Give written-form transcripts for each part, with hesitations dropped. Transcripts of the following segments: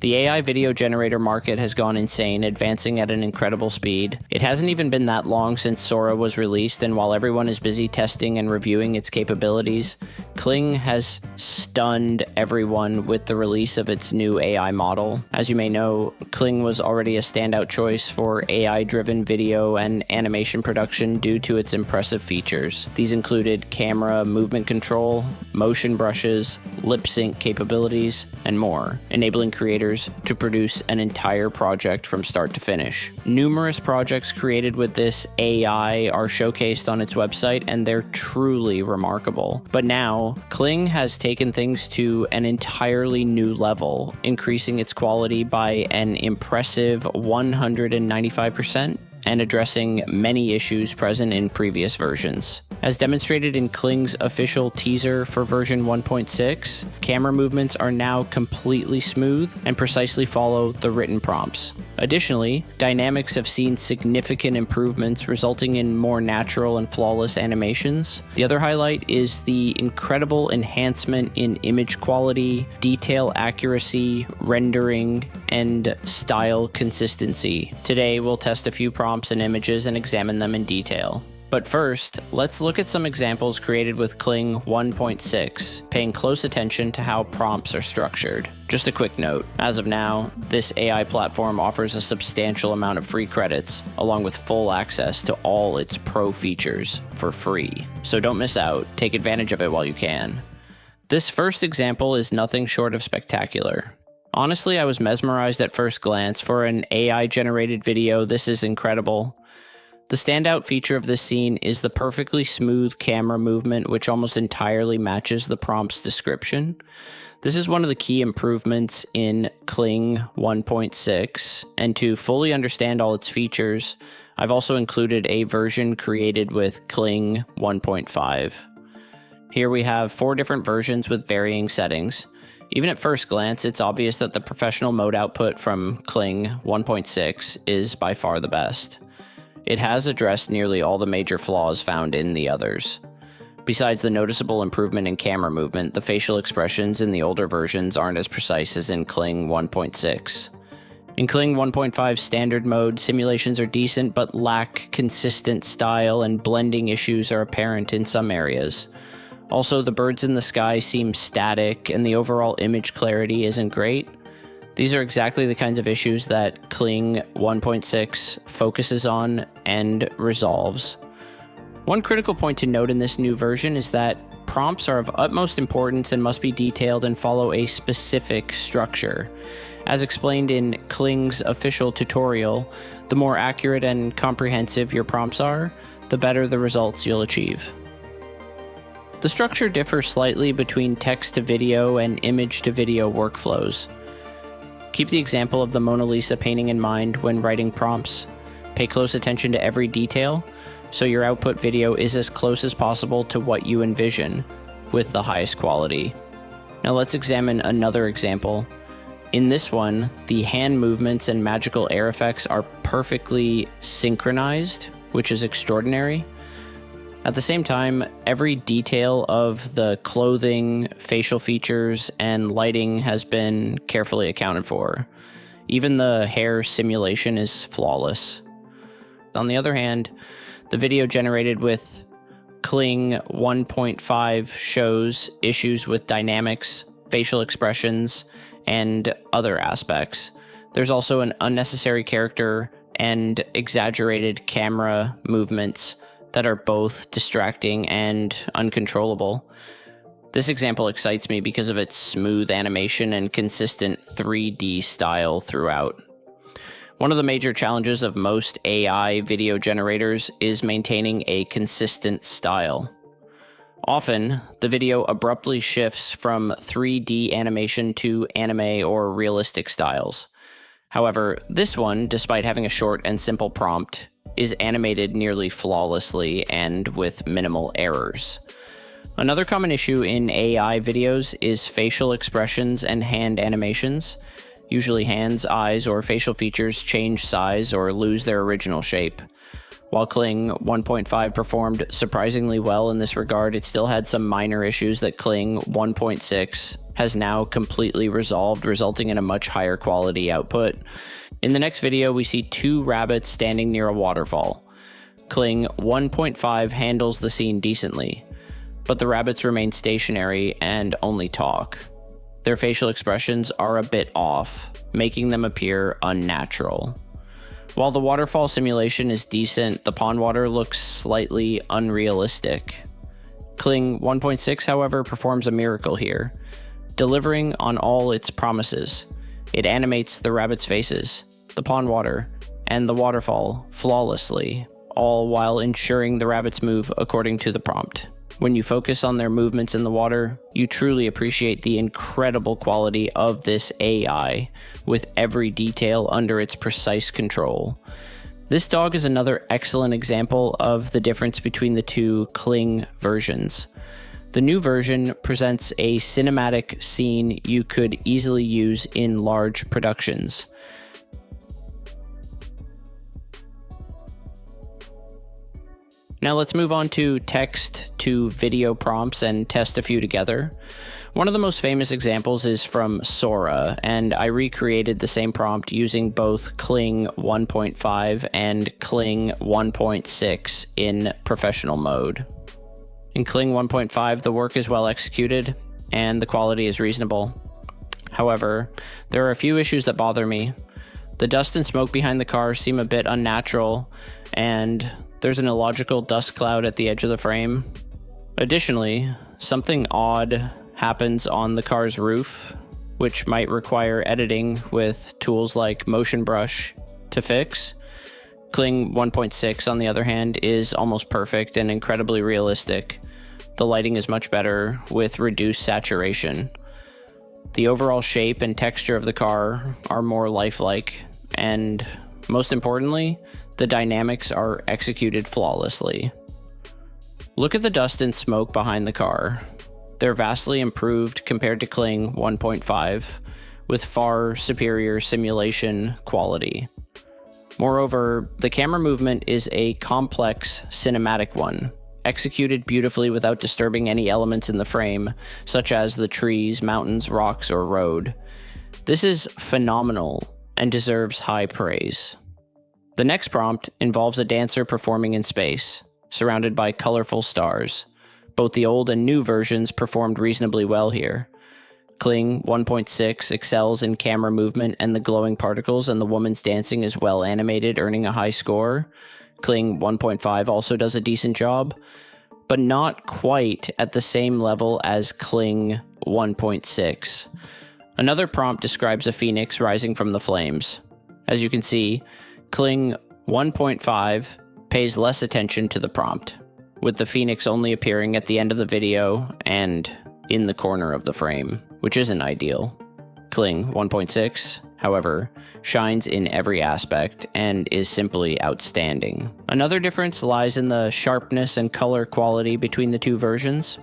The AI video generator market has gone insane, advancing at an incredible speed. It hasn't even been that long since Sora was released, and while everyone is busy testing and reviewing its capabilities, Kling has stunned everyone with the release of its new AI model. As you may know, Kling was already a standout choice for AI-driven video and animation production due to its impressive features. These included camera movement control, motion brushes, lip sync capabilities, and more, enabling creators to produce an entire project from start to finish. Numerous projects created with this AI are showcased on its website, and they're truly remarkable. But now, Kling has taken things to an entirely new level, increasing its quality by an impressive 195%. And addressing many issues present in previous versions. As demonstrated in Kling's official teaser for version 1.6, camera movements are now completely smooth and precisely follow the written prompts. Additionally, dynamics have seen significant improvements, resulting in more natural and flawless animations. The other highlight is the incredible enhancement in image quality, detail accuracy, rendering, and style consistency. Today, we'll test a few prompts and images and examine them in detail. But first, let's look at some examples created with Kling 1.6, paying close attention to how prompts are structured. Just a quick note, as of now, this AI platform offers a substantial amount of free credits, along with full access to all its pro features for free. So don't miss out, take advantage of it while you can. This first example is nothing short of spectacular. Honestly, I was mesmerized at first glance. For an AI-generated video, this is incredible. The standout feature of this scene is the perfectly smooth camera movement, which almost entirely matches the prompt's description. This is one of the key improvements in Kling 1.6, and to fully understand all its features, I've also included a version created with Kling 1.5. Here we have 4 different versions with varying settings. Even at first glance, it's obvious that the professional mode output from Kling 1.6 is by far the best. It has addressed nearly all the major flaws found in the others. Besides the noticeable improvement in camera movement, the facial expressions in the older versions aren't as precise as in Kling 1.6. In Kling 1.5 standard mode, simulations are decent but lack consistent style, and blending issues are apparent in some areas. Also, the birds in the sky seem static, and the overall image clarity isn't great. These are exactly the kinds of issues that Kling 1.6 focuses on and resolves. One critical point to note in this new version is that prompts are of utmost importance and must be detailed and follow a specific structure. As explained in Kling's official tutorial, the more accurate and comprehensive your prompts are, the better the results you'll achieve. The structure differs slightly between text-to-video and image-to-video workflows. Keep the example of the Mona Lisa painting in mind when writing prompts. Pay close attention to every detail, so your output video is as close as possible to what you envision, with the highest quality. Now let's examine another example. In this one, the hand movements and magical air effects are perfectly synchronized, which is extraordinary. At the same time, every detail of the clothing, facial features, and lighting has been carefully accounted for. Even the hair simulation is flawless. On the other hand, the video generated with Kling 1.5 shows issues with dynamics, facial expressions, and other aspects. There's also an unnecessary character and exaggerated camera movements that are both distracting and uncontrollable. This example excites me because of its smooth animation and consistent 3D style throughout. One of the major challenges of most AI video generators is maintaining a consistent style. Often, the video abruptly shifts from 3D animation to anime or realistic styles. However, this one, despite having a short and simple prompt, is animated nearly flawlessly and with minimal errors. Another common issue in AI videos is facial expressions and hand animations. Usually hands, eyes, or facial features change size or lose their original shape. While Kling 1.5 performed surprisingly well in this regard, it still had some minor issues that Kling 1.6 has now completely resolved, resulting in a much higher quality output. In the next video, we see two rabbits standing near a waterfall. Kling 1.5 handles the scene decently, but the rabbits remain stationary and only talk. Their facial expressions are a bit off, making them appear unnatural. While the waterfall simulation is decent, the pond water looks slightly unrealistic. Kling 1.6, however, performs a miracle here, delivering on all its promises. It animates the rabbits' faces, the pond water, and the waterfall flawlessly, all while ensuring the rabbits move according to the prompt. When you focus on their movements in the water, you truly appreciate the incredible quality of this AI, with every detail under its precise control. This dog is another excellent example of the difference between the two Kling versions. The new version presents a cinematic scene you could easily use in large productions. Now let's move on to text to video prompts and test a few together. One of the most famous examples is from Sora, and I recreated the same prompt using both Kling 1.5 and Kling 1.6 in professional mode. In Kling 1.5, the work is well executed and the quality is reasonable. However, there are a few issues that bother me. The dust and smoke behind the car seem a bit unnatural, and there's an illogical dust cloud at the edge of the frame. Additionally, something odd happens on the car's roof, which might require editing with tools like Motion Brush to fix. Kling 1.6, on the other hand, is almost perfect and incredibly realistic. The lighting is much better with reduced saturation. The overall shape and texture of the car are more lifelike, and most importantly, the dynamics are executed flawlessly. Look at the dust and smoke behind the car. They're vastly improved compared to Kling 1.5, with far superior simulation quality. Moreover, the camera movement is a complex cinematic one, executed beautifully without disturbing any elements in the frame, such as the trees, mountains, rocks, or road. This is phenomenal and deserves high praise. The next prompt involves a dancer performing in space, surrounded by colorful stars. Both the old and new versions performed reasonably well here. Kling 1.6 excels in camera movement and the glowing particles, and the woman's dancing is well animated, earning a high score. Kling 1.5 also does a decent job, but not quite at the same level as Kling 1.6. Another prompt describes a phoenix rising from the flames. As you can see, Kling 1.5 pays less attention to the prompt, with the phoenix only appearing at the end of the video and in the corner of the frame, which isn't ideal. Kling 1.6, however, shines in every aspect and is simply outstanding. Another difference lies in the sharpness and color quality between the two versions.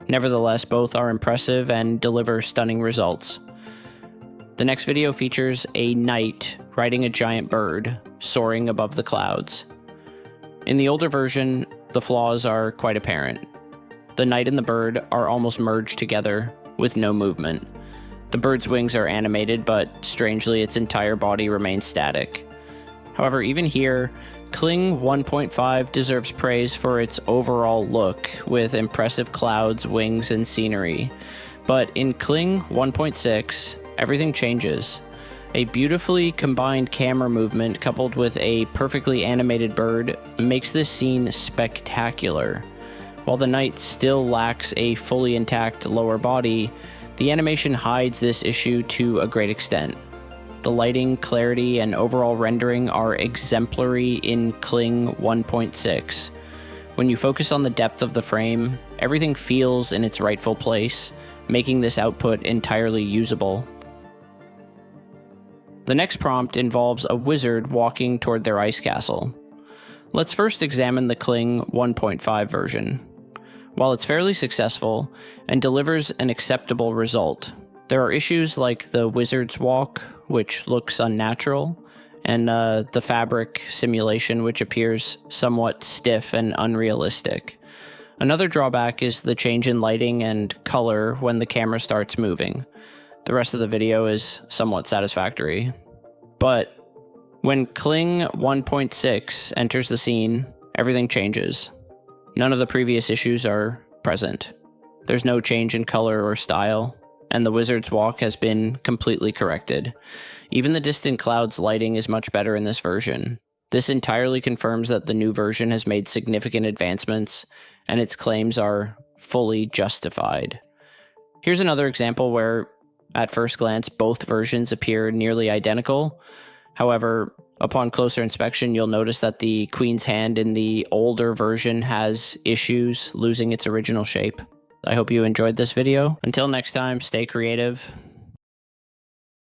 Nevertheless, both are impressive and deliver stunning results. The next video features a knight riding a giant bird, soaring above the clouds. In the older version, the flaws are quite apparent. The knight and the bird are almost merged together, with no movement. The bird's wings are animated, but strangely its entire body remains static. However, even here, Kling 1.5 deserves praise for its overall look, with impressive clouds, wings, and scenery. But in Kling 1.6, everything changes. A beautifully combined camera movement coupled with a perfectly animated bird makes this scene spectacular. While the knight still lacks a fully intact lower body, the animation hides this issue to a great extent. The lighting, clarity, and overall rendering are exemplary in Kling 1.6. When you focus on the depth of the frame, everything feels in its rightful place, making this output entirely usable. The next prompt involves a wizard walking toward their ice castle. Let's first examine the Kling 1.5 version. While it's fairly successful and delivers an acceptable result, there are issues like the wizard's walk, which looks unnatural, and the fabric simulation, which appears somewhat stiff and unrealistic. Another drawback is the change in lighting and color when the camera starts moving. The rest of the video is somewhat satisfactory. But when Kling 1.6 enters the scene, everything changes. None of the previous issues are present. There's no change in color or style, and the wizard's walk has been completely corrected. Even the distant clouds lighting is much better in this version. This entirely confirms that the new version has made significant advancements, and its claims are fully justified. Here's another example where, at first glance, both versions appear nearly identical. However, upon closer inspection, you'll notice that the Queen's hand in the older version has issues losing its original shape. I hope you enjoyed this video. Until next time, stay creative